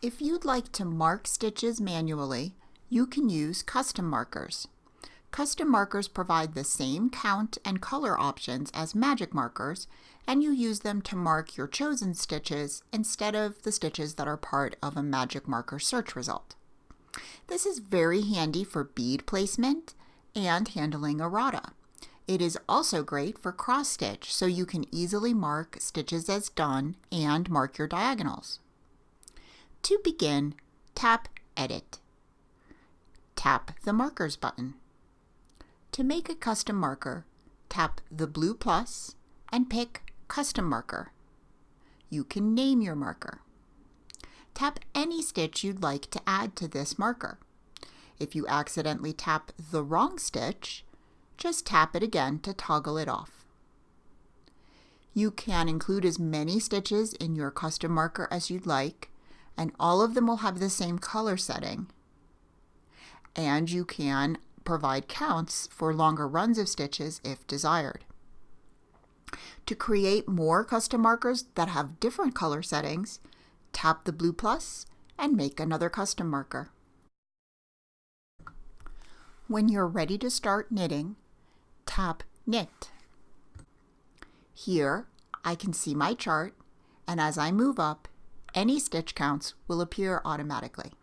If you'd like to mark stitches manually, you can use custom markers. Custom markers provide the same count and color options as magic markers, and you use them to mark your chosen stitches instead of the stitches that are part of a magic marker search result. This is very handy for bead placement and handling errata. It is also great for cross stitch, so you can easily mark stitches as done and mark your diagonals. To begin, tap Edit. Tap the Markers button. To make a custom marker, tap the blue plus and pick Custom Marker. You can name your marker. Tap any stitch you'd like to add to this marker. If you accidentally tap the wrong stitch, just tap it again to toggle it off. You can include as many stitches in your custom marker as you'd like, and all of them will have the same color setting. And you can provide counts for longer runs of stitches if desired. To create more custom markers that have different color settings, tap the blue plus and make another custom marker. When you're ready to start knitting, tap Knit. Here, I can see my chart, and as I move up, any stitch counts will appear automatically.